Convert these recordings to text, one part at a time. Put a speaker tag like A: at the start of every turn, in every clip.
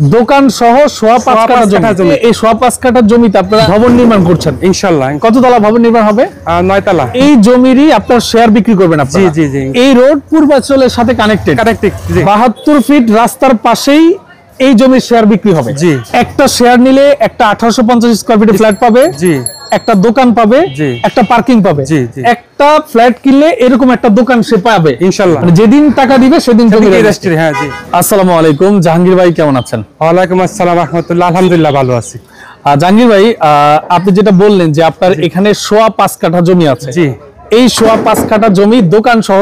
A: দোকান সহ সোয়া 5 কাঠা জমি। এই সোয়া 5 কাঠা জমিতে আপনারা ভবন নির্মাণ করছেন
B: ইনশাআল্লাহ।
A: কত তলা ভবন নির্মাণ হবে?
B: 9 তলা।
A: এই জমিরই আপনার শেয়ার বিক্রি করবেন আপনারা?
B: জি জি জি।
A: এই রোড পূর্বাঞ্চলের সাথে কানেক্টেড।
B: জি।
A: 72 ফিট রাস্তার পাশেই এই জমির শেয়ার বিক্রি হবে।
B: জি।
A: একটা শেয়ার নিলে একটা 1850 স্কয়ার ফিটের ফ্ল্যাট পাবে।
B: জি।
A: একটা দোকান পাবে, একটা পার্কিং পাবে। একটা ফ্ল্যাট কিনলে এরকম একটা দোকান সে পাবে
B: ইনশাআল্লাহ।
A: যেদিন টাকা দিবে সেদিন জমি রেজিস্ট্রি।
B: হ্যাঁ জি।
A: আসসালামু আলাইকুম, জাহাঙ্গীর ভাই কেমন আছেন?
B: ওয়ালাইকুম আসসালাম রাহমাতুল্লাহ। আলহামদুলিল্লাহ ভালো আছি।
A: জাহাঙ্গীর ভাই, আপনি যেটা বললেন যে আপনার এখানে সোয়া 5 কাঠা জমি আছে।
B: জি।
A: এই সোয়া 5 কাঠা জমি দোকান সহ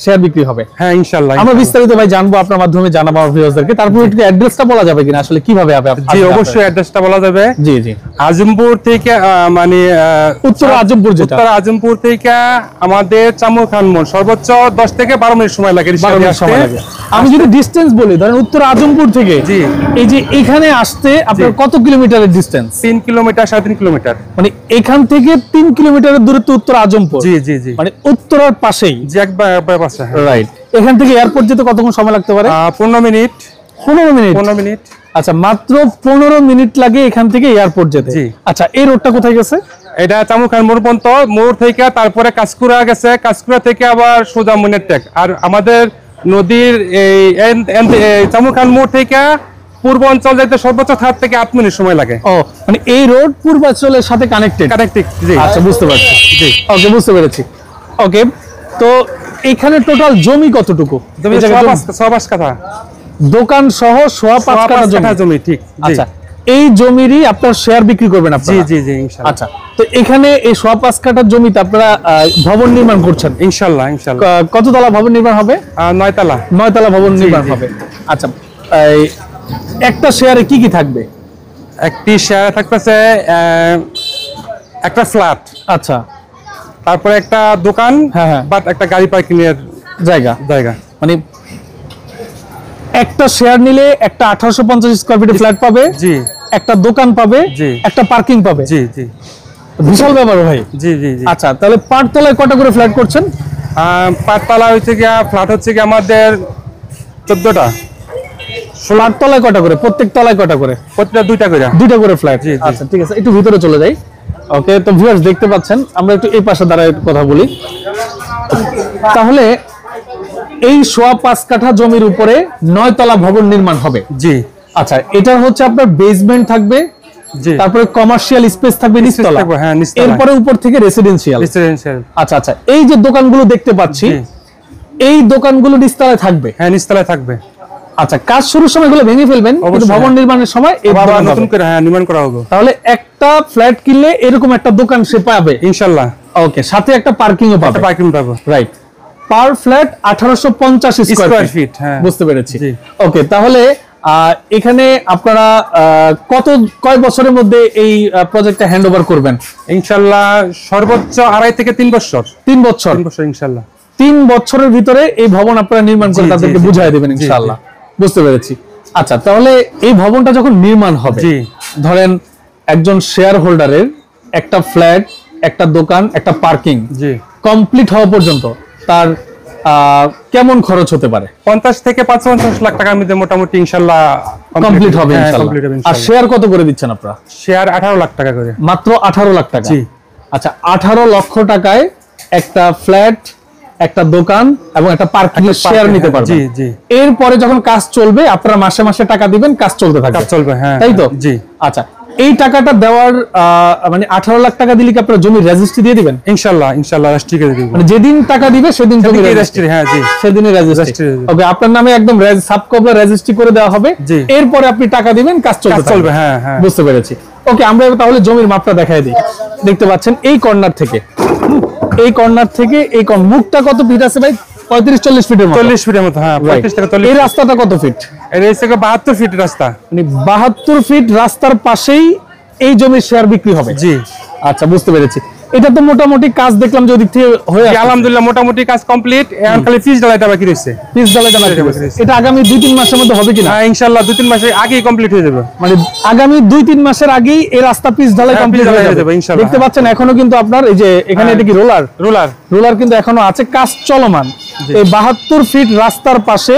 A: শেয়ার বিক্রি হবে।
B: হ্যাঁ ইনশাআল্লাহ।
A: আমরা বিস্তারিত ভাই জানবো আপনার মাধ্যমে, জানাবো আমার ভিউয়ারদেরকে। তারপর একটু অ্যাড্রেসটা বলা যাবে কিনা, আসলে কিভাবে হবে?
B: জি অবশ্যই অ্যাড্রেসটা বলা যাবে।
A: জি জি।
B: আজমপুর থেকে মানে
A: উত্তর আজমপুর, যেটা
B: উত্তর আজমপুর থেকে আমাদের চামুর খান মোড় সর্বোচ্চ 10 থেকে 12 মিনিট সময় লাগে।
A: 12 মিনিট সময় লাগে। আমি যদি ডিসটেন্স বলি, ধরেন উত্তর আজমপুর থেকে
B: জি
A: এই যে এখানে আসতে আপনার কত কিলোমিটারের ডিসটেন্স?
B: 3 kilometre 3.5 kilometre.
A: মানে এখান থেকে 3 কিলোমিটারের দূরত্ব উত্তর আজমপুর।
B: জি জি জি।
A: মানে উত্তরার পাশেই।
B: জি একবার পাশে।
A: রাইট। এখান থেকে এয়ারপোর্ট যেতে কতক্ষণ সময় লাগতে পারে?
B: 15 মিনিট।
A: 15 মিনিট।
B: 15 মিনিট।
A: আচ্ছা, মাত্র 15 মিনিট লাগে এখান থেকে এয়ারপোর্ট যেতে।
B: জি।
A: আচ্ছা, এই রোডটা কোথায় গেছে?
B: এটা চামুর খান মোড় পর্যন্ত, মোড় থেকে তারপরে কাঁচকুড়া গেছে, কাঁচকুড়া থেকে আবার সোজা মনের টেক। আর আমাদের নদীর এই চামুর খান মোড় থেকে পূর্ব অঞ্চল যাইতে সর্বোচ্চ 7 থেকে 8 মিনিট সময় লাগে।
A: ও মানে এই রোড পূর্বাঞ্চলের সাথে কানেক্টেড।
B: জি।
A: আচ্ছা, বুঝতে পারছি।
B: জি
A: ওকে, বুঝতে পেরেছি। ওকে, তো এখানে টোটাল জমি কতটুকু?
B: 6 কাঠা।
A: দোকান সহ সোয়া 5 কাঠা জমি।
B: ঠিক।
A: আচ্ছা, এই জমিরই আপনার শেয়ার বিক্রি করবেন আপনারা?
B: জি জি জি ইনশাআল্লাহ।
A: আচ্ছা, তো এখানে এই সোয়া 5 কাঠা জমিতে আপনারা ভবন নির্মাণ করছেন
B: ইনশাআল্লাহ। ইনশাআল্লাহ।
A: কত তলা ভবন নির্মাণ হবে?
B: 9 তলা।
A: 9 তলা ভবন নির্মাণ হবে। আচ্ছা, এই একটা শেয়ারে কি কি থাকবে?
B: একটি শেয়ার থাকতেছে একটা ফ্ল্যাট।
A: আচ্ছা,
B: তারপরে একটা দোকান, বাট একটা গাড়ি পার্কিং এর জায়গা।
A: মানে একটা শেয়ার নিলে একটা 1850 স্কয়ার ফিটের ফ্ল্যাট পাবে। জি। একটা দোকান পাবে, একটা পার্কিং পাবে।
B: জি জি।
A: বিশাল ব্যাপার ভাই।
B: জি জি জি।
A: আচ্ছা, তাহলে পাঁচতলায় কত করে ফ্ল্যাট করছেন?
B: পাঁচতলা হচ্ছে কি ফ্ল্যাট হচ্ছে কি আমাদের 14টা।
A: 16 তলায় কত করে? প্রত্যেক তলায় কত করে?
B: প্রত্যেকটা 2টা করে
A: ফ্ল্যাট। আচ্ছা, ঠিক আছে, একটু ভিতরে চলে যাই। ওকে, তো ভিউয়ার্স দেখতে পাচ্ছেন, আমরা একটু এই পাশে দাঁড়ায় কথা বলি। তাহলে এই সোয়া 5 কাঠা জমির উপরে 9 তলা ভবন নির্মাণ হবে।
B: জি।
A: আচ্ছা, এটার হচ্ছে আপনার বেসমেন্ট থাকবে, তারপরে কমার্শিয়াল স্পেস থাকবে নিচতলা, এরপরে উপর থেকে রেসিডেন্সিয়াল। আচ্ছা আচ্ছা, এই যে দোকানগুলো দেখতে পাচ্ছি, এই দোকানগুলো নিচতলায় থাকবে?
B: হ্যাঁ নিচতলায় থাকবে।
A: আচ্ছা, কাজ শুরুর সময় এগুলো ভেঙে ফেলবেন, কিন্তু ভবন নির্মাণের সময়
B: নতুন করে নির্মাণ করা হবে।
A: তাহলে একটা ফ্ল্যাট কিনলে এরকম একটা দোকান সে পাবে
B: ইনশাআল্লাহ।
A: ওকে, সাথে একটা পার্কিংও পাবে। রাইট। পার ফ্ল্যাট 1850 স্কয়ার ফিট। বুঝতে পেরেছি। ওকে, তাহলে এখানে আপনারা কয় বছরের মধ্যে এই প্রজেক্টটা হ্যান্ডওভার করবেন?
B: ইনশাআল্লাহ সর্বোচ্চ 2.5 থেকে 3 বছর।
A: 3 বছর
B: ইনশাআল্লাহ।
A: 3 বছরের ভিতরে এই ভবন আপনারা নির্মাণ করে তাদেরকে বুঝাই দেবেন ইনশাআল্লাহ। বুঝতে পেরেছি। আচ্ছা, তাহলে এই ভবনটা যখন নির্মাণ হবে, ধরেন একজন শেয়ার হোল্ডারের একটা ফ্ল্যাট, একটা দোকান, একটা পার্কিং কমপ্লিট হওয়া পর্যন্ত তার কেমন খরচ হতে পারে?
B: 50 থেকে 55 লাখ টাকার মধ্যে মোটামুটি ইনশাআল্লাহ
A: কমপ্লিট হবে ইনশাআল্লাহ। আর শেয়ার কত করে দিচ্ছেন আপনারা?
B: শেয়ার 18 লাখ টাকা করে।
A: মাত্র 18 লাখ টাকা? জি। আচ্ছা, 18 লক্ষ টাকায় একটা ফ্ল্যাট, একটা দোকান এবং একটা পার্কিং এর শেয়ার নিতে পারবেন। জি জি। এরপরে যখন কাজ চলবে আপনারা মাসে মাসে টাকা দিবেন, কাজ চলতে থাকবে।
B: কাজ চলবে, হ্যাঁ,
A: তাই তো? জি। আচ্ছা, এই টাকাটা দেওয়ার মানে 18 লাখ টাকা দিলে কি আপনারা জমির রেজিস্ট্রি দিয়ে দিবেন?
B: ইনশাআল্লাহ। ইনশাআল্লাহ রেজিস্ট্রি করে দিব।
A: মানে যেদিন টাকা দিবে সেদিন জমির রেজিস্ট্রি। হ্যাঁ জি, সেদিনই রেজিস্ট্রি। ওকে, আপনার নামে একদম সাবকবলা রেজিস্ট্রি করে দেওয়া হবে। এরপরে আপনি টাকা দিবেন, কাজ চলবে। হ্যাঁ হ্যাঁ, বুঝতে পেরেছি। ওকে, আমরা তাহলে জমির মাপটা দেখায় দিই। দেখতে পাচ্ছেন এই কর্নার থেকে এই মুখটা কত ফিট আছে ভাই? 35-40 ফিটের মতো। 40 ফিটের মতো, হ্যাঁ 35 থেকে 40। এই রাস্তাটা কত ফিট? এই রাস্তাটা 72 ফিট রাস্তা। মানে 72 ফিট রাস্তার পাশেই এই জমির শেয়ার বিক্রি হবে। জি। আচ্ছা, বুঝতে পেরেছি। এটা তো মোটামুটি কাজ দেখলাম যে ওদিক থেকে হয়ে আছে।
B: আলহামদুলিল্লাহ মোটামুটি কাজ কমপ্লিট। এখন খালি পিচ ঢালাইটা বাকি রয়েছে।
A: এটা আগামী 2-3 মাসের মধ্যে হবে কিনা?
B: হ্যাঁ ইনশাআল্লাহ 2-3 মাসের আগেই কমপ্লিট হয়ে যাবে।
A: মানে আগামী 2-3 মাসের আগেই এই রাস্তা পিচ ঢালাই কমপ্লিট হয়ে যাবে ইনশাআল্লাহ। দেখতে পাচ্ছেন এখনো কিন্তু আপনার এই যে এখানে এটা কি রোলার কিন্তু এখনো আছে, কাজ চলমান। এই 72 ফিট রাস্তার পাশে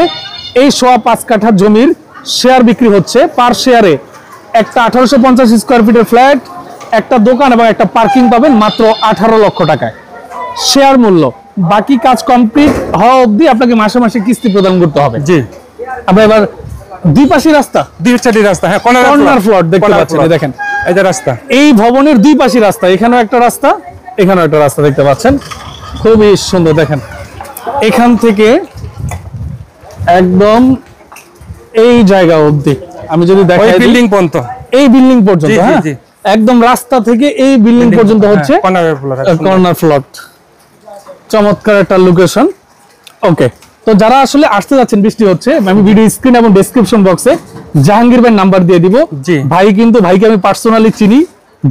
A: এই সোয়া 5 কাঠা জমির শেয়ার বিক্রি হচ্ছে। পার শেয়ারে একটা 1850 স্কোয়ার ফিটের ফ্ল্যাট, একটা দোকান এবং একটা পার্কিং পাবেন মাত্র 18 লক্ষ টাকায় শেয়ার মূল্য। বাকি কাজ কমপ্লিট হওয়া অবধি আপনাকে মাসে মাসে কিস্তি প্রদান করতে হবে।
B: জি,
A: আমরা এবার দুই পাশে রাস্তা,
B: হ্যাঁ,
A: কর্নার ফ্লট দেখতে পাচ্ছেন, দেখেন
B: এই যে রাস্তা,
A: এই ভবনের দুই পাশে রাস্তা, এখানেও একটা রাস্তা, এখানেও একটা রাস্তা দেখতে পাচ্ছেন, খুবই সুন্দর। দেখেন এখান থেকে একদম এই জায়গা অবধি আমি যদি দেখাই,
B: বিল্ডিং পর্যন্ত,
A: এই বিল্ডিং পর্যন্ত, হ্যাঁ একদম রাস্তা থেকে এই বিল্ডিং পর্যন্ত হচ্ছে কর্নার ফ্লট। চমৎকার একটা লোকেশন। ওকে, তো যারা আসলে আসতে যাচ্ছেন, বৃষ্টি হচ্ছে, আমি ভিডিও স্ক্রিন এবং ডেসক্রিপশন বক্সে জাহাঙ্গীর ভাইয়ের নাম্বার দিয়ে দিব। ভাই কিন্তু ভাইকে আমি পার্সোনালি চিনি,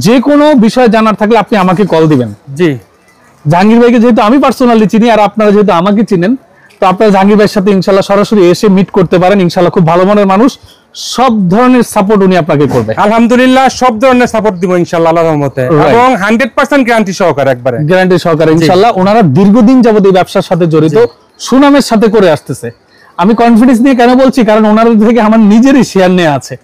A: যে কোনো বিষয় জানার থাকলে আপনি আমাকে কল দিবেন।
B: জি,
A: জাহাঙ্গীর ভাইকে যেহেতু আমি পার্সোনালি চিনি আর আপনারা যেহেতু আমাকে চিনেন, তো আপনারা জাহাঙ্গীর ভাইয়ের সাথে ইনশাআল্লাহ সরাসরি এসে মিট করতে পারেন। ইনশাআল্লাহ খুব ভালো মনের মানুষ, সব ধরনের সাপোর্ট উনি আপনাকে করবে।
B: আলহামদুলিল্লাহ সব ধরনের সাপোর্ট দিব ইনশাআল্লাহ আল্লাহর রহমতে, এবং 100% গ্যারান্টি সহকারে, একবারে
A: গ্যারান্টি সহকারে ইনশাআল্লাহ। ওনারা দীর্ঘদিন যাবত এই ব্যবসার সাথে জড়িত, সুনামের সাথে করে আসতেছে। আমি কনফিডেন্স নিয়ে কেন বলছি, কারণ ওনাদের থেকে আমার নিজেরই শেয়ার নেওয়া আছে।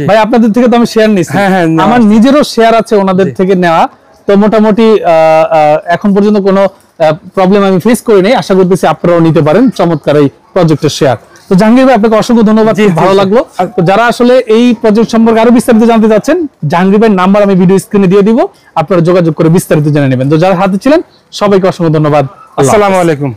A: ভাই আপনাদের থেকে তো আমি শেয়ার নিচ্ছি, আমার নিজেরও শেয়ার আছে ওনাদের থেকে নেওয়া। তো মোটামুটি এখন পর্যন্ত কোনো প্রবলেম আমি ফেস করি নাই, আশা করতেছি আপনারাও নিতে পারেন চমৎকার এই প্রজেক্টের শেয়ার। তো জাহাঙ্গীর ভাই আপনাকে অসংখ্য ধন্যবাদ, ভালো লাগলো। তো যারা আসলে এই প্রজেক্ট সম্পর্কে আরো বিস্তারিত জানতে চাচ্ছেন, জাহাঙ্গীর ভাইয়ের নাম্বার আমি ভিডিও স্ক্রিনে দিয়ে দিব, আপনারা যোগাযোগ করে বিস্তারিত জেনে নেবেন। তো যারা হাতে ছিলেন সবাইকে অসংখ্য ধন্যবাদ।
B: আসসালামু আলাইকুম।